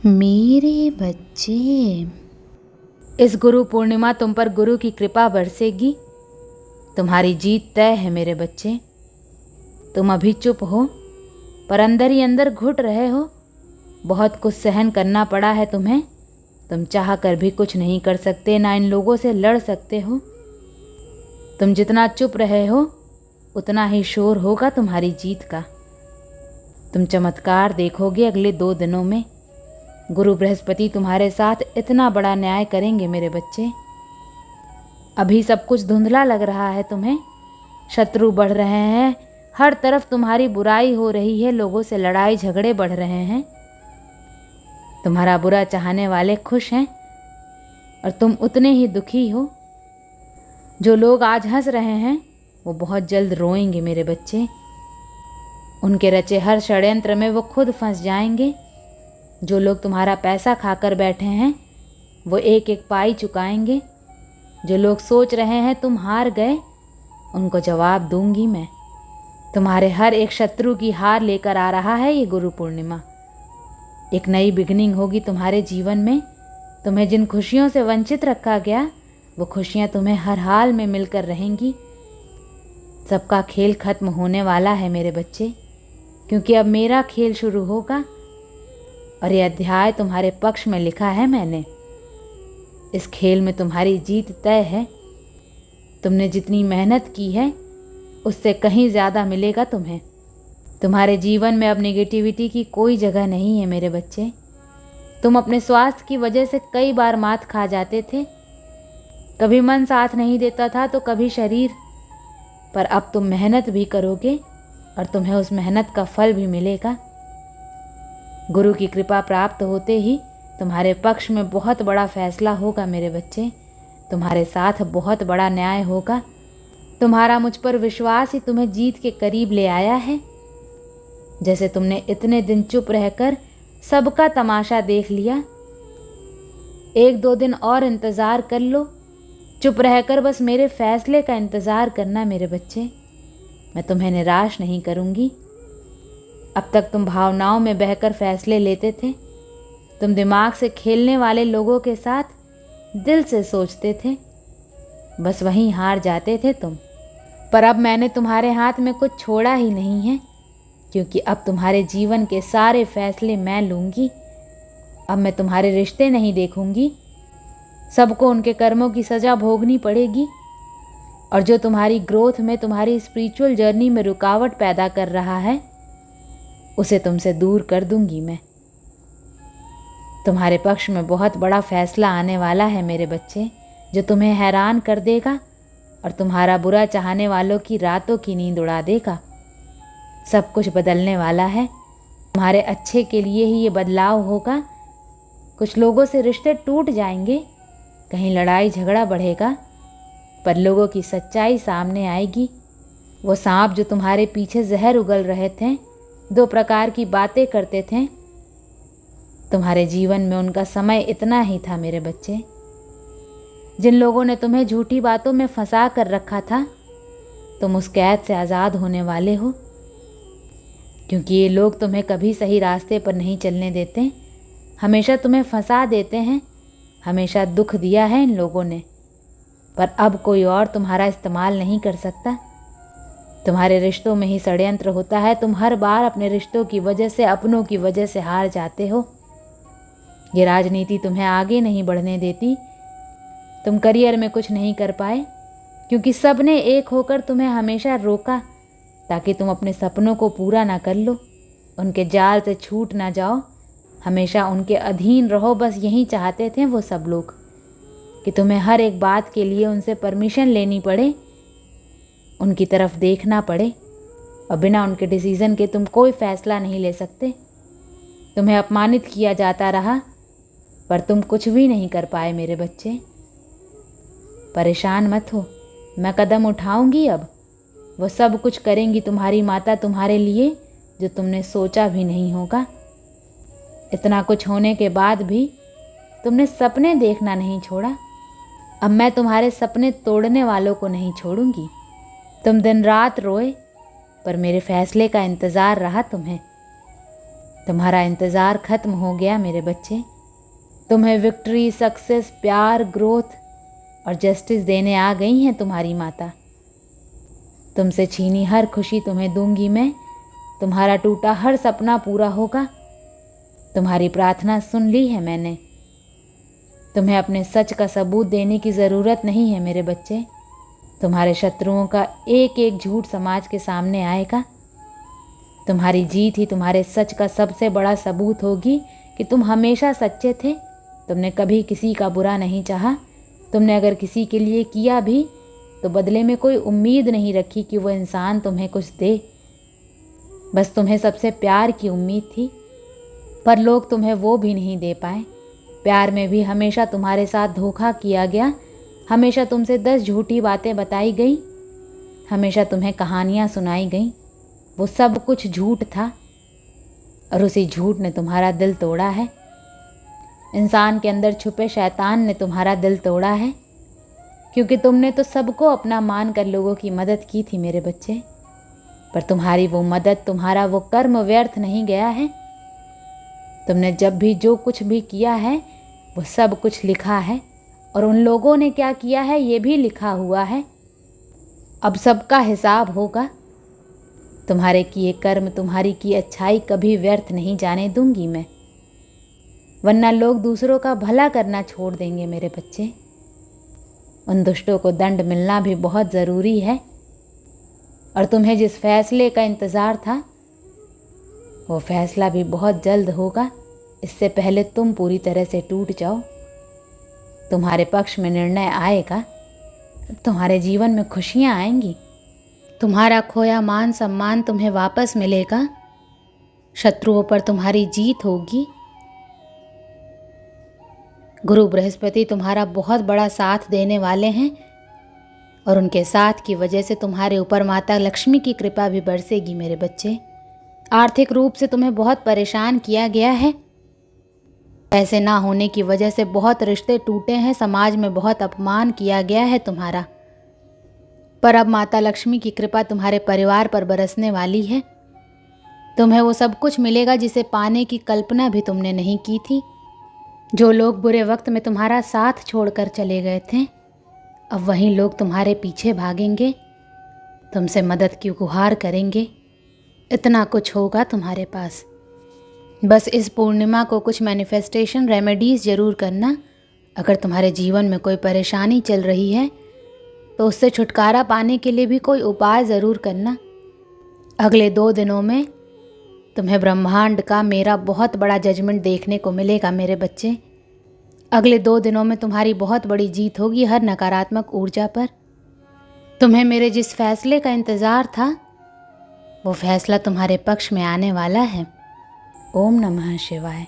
मेरे बच्चे, इस गुरु पूर्णिमा तुम पर गुरु की कृपा बरसेगी। तुम्हारी जीत तय है मेरे बच्चे। तुम अभी चुप हो, पर अंदर ही अंदर घुट रहे हो। बहुत कुछ सहन करना पड़ा है तुम्हें। तुम चाह कर भी कुछ नहीं कर सकते, ना इन लोगों से लड़ सकते हो। तुम जितना चुप रहे हो उतना ही शोर होगा तुम्हारी जीत का। तुम चमत्कार देखोगे अगले 2 दिनों में। गुरु बृहस्पति तुम्हारे साथ इतना बड़ा न्याय करेंगे मेरे बच्चे। अभी सब कुछ धुंधला लग रहा है तुम्हें। शत्रु बढ़ रहे हैं, हर तरफ तुम्हारी बुराई हो रही है, लोगों से लड़ाई झगड़े बढ़ रहे हैं। तुम्हारा बुरा चाहने वाले खुश हैं और तुम उतने ही दुखी हो। जो लोग आज हंस रहे हैं वो बहुत जल्द रोएंगे मेरे बच्चे। उनके रचे हर षड्यंत्र में वो खुद फंस जाएंगे। जो लोग तुम्हारा पैसा खाकर बैठे हैं वो एक एक पाई चुकाएंगे। जो लोग सोच रहे हैं तुम हार गए, उनको जवाब दूंगी मैं। तुम्हारे हर एक शत्रु की हार लेकर आ रहा है ये गुरु पूर्णिमा। एक नई बिगनिंग होगी तुम्हारे जीवन में। तुम्हें जिन खुशियों से वंचित रखा गया वो खुशियां तुम्हें हर हाल में मिलकर रहेंगी। सबका खेल खत्म होने वाला है मेरे बच्चे, क्योंकि अब मेरा खेल शुरू होगा और ये अध्याय तुम्हारे पक्ष में लिखा है मैंने। इस खेल में तुम्हारी जीत तय है। तुमने जितनी मेहनत की है उससे कहीं ज़्यादा मिलेगा तुम्हें। तुम्हारे जीवन में अब नेगेटिविटी की कोई जगह नहीं है मेरे बच्चे। तुम अपने स्वास्थ्य की वजह से कई बार मात खा जाते थे। कभी मन साथ नहीं देता था तो कभी शरीर, पर अब तुम मेहनत भी करोगे और तुम्हें उस मेहनत का फल भी मिलेगा। गुरु की कृपा प्राप्त होते ही तुम्हारे पक्ष में बहुत बड़ा फैसला होगा मेरे बच्चे। तुम्हारे साथ बहुत बड़ा न्याय होगा। तुम्हारा मुझ पर विश्वास ही तुम्हें जीत के करीब ले आया है। जैसे तुमने इतने दिन चुप रहकर सबका तमाशा देख लिया, 1-2 दिन और इंतज़ार कर लो। चुप रहकर बस मेरे फैसले का इंतज़ार करना मेरे बच्चे। मैं तुम्हें निराश नहीं करूँगी। अब तक तुम भावनाओं में बहकर फैसले लेते थे। तुम दिमाग से खेलने वाले लोगों के साथ दिल से सोचते थे, बस वहीं हार जाते थे तुम। पर अब मैंने तुम्हारे हाथ में कुछ छोड़ा ही नहीं है, क्योंकि अब तुम्हारे जीवन के सारे फैसले मैं लूँगी। अब मैं तुम्हारे रिश्ते नहीं देखूँगी। सबको उनके कर्मों की सज़ा भोगनी पड़ेगी। और जो तुम्हारी ग्रोथ में, तुम्हारी स्पिरिचुअल जर्नी में रुकावट पैदा कर रहा है उसे तुमसे दूर कर दूंगी मैं। तुम्हारे पक्ष में बहुत बड़ा फैसला आने वाला है मेरे बच्चे, जो तुम्हें हैरान कर देगा और तुम्हारा बुरा चाहने वालों की रातों की नींद उड़ा देगा। सब कुछ बदलने वाला है। तुम्हारे अच्छे के लिए ही ये बदलाव होगा। कुछ लोगों से रिश्ते टूट जाएंगे, कहीं लड़ाई झगड़ा बढ़ेगा, पर लोगों की सच्चाई सामने आएगी। वो सांप जो तुम्हारे पीछे जहर उगल रहे थे, 2 प्रकार की बातें करते थे, तुम्हारे जीवन में उनका समय इतना ही था मेरे बच्चे। जिन लोगों ने तुम्हें झूठी बातों में फंसा कर रखा था, तुम उस कैद से आज़ाद होने वाले हो। क्योंकि ये लोग तुम्हें कभी सही रास्ते पर नहीं चलने देते, हमेशा तुम्हें फंसा देते हैं। हमेशा दुख दिया है इन लोगों ने, पर अब कोई और तुम्हारा इस्तेमाल नहीं कर सकता। तुम्हारे रिश्तों में ही षड्यंत्र होता है। तुम हर बार अपने रिश्तों की वजह से, अपनों की वजह से हार जाते हो। ये राजनीति तुम्हें आगे नहीं बढ़ने देती। तुम करियर में कुछ नहीं कर पाए क्योंकि सब ने एक होकर तुम्हें हमेशा रोका, ताकि तुम अपने सपनों को पूरा ना कर लो, उनके जाल से छूट ना जाओ, हमेशा उनके अधीन रहो। बस यही चाहते थे वो सब लोग कि तुम्हें हर एक बात के लिए उनसे परमिशन लेनी पड़े, उनकी तरफ देखना पड़े, और बिना उनके डिसीज़न के तुम कोई फ़ैसला नहीं ले सकते। तुम्हें अपमानित किया जाता रहा, पर तुम कुछ भी नहीं कर पाए मेरे बच्चे। परेशान मत हो, मैं कदम उठाऊंगी अब। वो सब कुछ करेंगी तुम्हारी माता तुम्हारे लिए जो तुमने सोचा भी नहीं होगा। इतना कुछ होने के बाद भी तुमने सपने देखना नहीं छोड़ा। अब मैं तुम्हारे सपने तोड़ने वालों को नहीं छोड़ूंगी। तुम दिन रात रोए, पर मेरे फैसले का इंतज़ार रहा तुम्हें। तुम्हारा इंतज़ार ख़त्म हो गया मेरे बच्चे। तुम्हें विक्ट्री, सक्सेस, प्यार, ग्रोथ और जस्टिस देने आ गई हैं तुम्हारी माता। तुमसे छीनी हर खुशी तुम्हें दूंगी मैं। तुम्हारा टूटा हर सपना पूरा होगा। तुम्हारी प्रार्थना सुन ली है मैंने। तुम्हें अपने सच का सबूत देने की ज़रूरत नहीं है मेरे बच्चे। तुम्हारे शत्रुओं का एक एक झूठ समाज के सामने आएगा। तुम्हारी जीत ही तुम्हारे सच का सबसे बड़ा सबूत होगी कि तुम हमेशा सच्चे थे। तुमने कभी किसी का बुरा नहीं चाहा। तुमने अगर किसी के लिए किया भी तो बदले में कोई उम्मीद नहीं रखी कि वो इंसान तुम्हें कुछ दे। बस तुम्हें सबसे प्यार की उम्मीद थी, पर लोग तुम्हें वो भी नहीं दे पाए। प्यार में भी हमेशा तुम्हारे साथ धोखा किया गया। हमेशा तुमसे 10 झूठी बातें बताई गई। हमेशा तुम्हें कहानियाँ सुनाई गई। वो सब कुछ झूठ था और उसी झूठ ने तुम्हारा दिल तोड़ा है। इंसान के अंदर छुपे शैतान ने तुम्हारा दिल तोड़ा है, क्योंकि तुमने तो सबको अपना मान कर लोगों की मदद की थी मेरे बच्चे। पर तुम्हारी वो मदद, तुम्हारा वो कर्म व्यर्थ नहीं गया है। तुमने जब भी जो कुछ भी किया है वो सब कुछ लिखा है, और उन लोगों ने क्या किया है ये भी लिखा हुआ है। अब सबका हिसाब होगा। तुम्हारे किए कर्म, तुम्हारी की अच्छाई कभी व्यर्थ नहीं जाने दूंगी मैं, वरना लोग दूसरों का भला करना छोड़ देंगे मेरे बच्चे। उन दुष्टों को दंड मिलना भी बहुत ज़रूरी है। और तुम्हें जिस फैसले का इंतज़ार था वो फैसला भी बहुत जल्द होगा। इससे पहले तुम पूरी तरह से टूट जाओ। तुम्हारे पक्ष में निर्णय आएगा, तुम्हारे जीवन में खुशियाँ आएंगी। तुम्हारा खोया मान सम्मान तुम्हें वापस मिलेगा। शत्रुओं पर तुम्हारी जीत होगी। गुरु बृहस्पति तुम्हारा बहुत बड़ा साथ देने वाले हैं, और उनके साथ की वजह से तुम्हारे ऊपर माता लक्ष्मी की कृपा भी बरसेगी मेरे बच्चे। आर्थिक रूप से तुम्हें बहुत परेशान किया गया है। पैसे ना होने की वजह से बहुत रिश्ते टूटे हैं। समाज में बहुत अपमान किया गया है तुम्हारा। पर अब माता लक्ष्मी की कृपा तुम्हारे परिवार पर बरसने वाली है। तुम्हें वो सब कुछ मिलेगा जिसे पाने की कल्पना भी तुमने नहीं की थी। जो लोग बुरे वक्त में तुम्हारा साथ छोड़कर चले गए थे, अब वही लोग तुम्हारे पीछे भागेंगे, तुमसे मदद की गुहार करेंगे। इतना कुछ होगा तुम्हारे पास। बस इस पूर्णिमा को कुछ मैनिफेस्टेशन रेमेडीज़ ज़रूर करना। अगर तुम्हारे जीवन में कोई परेशानी चल रही है तो उससे छुटकारा पाने के लिए भी कोई उपाय ज़रूर करना। अगले 2 दिनों में तुम्हें ब्रह्मांड का मेरा बहुत बड़ा जजमेंट देखने को मिलेगा मेरे बच्चे। अगले 2 दिनों में तुम्हारी बहुत बड़ी जीत होगी हर नकारात्मक ऊर्जा पर। तुम्हें मेरे जिस फैसले का इंतज़ार था वो फैसला तुम्हारे पक्ष में आने वाला है। ओम नमः शिवाय।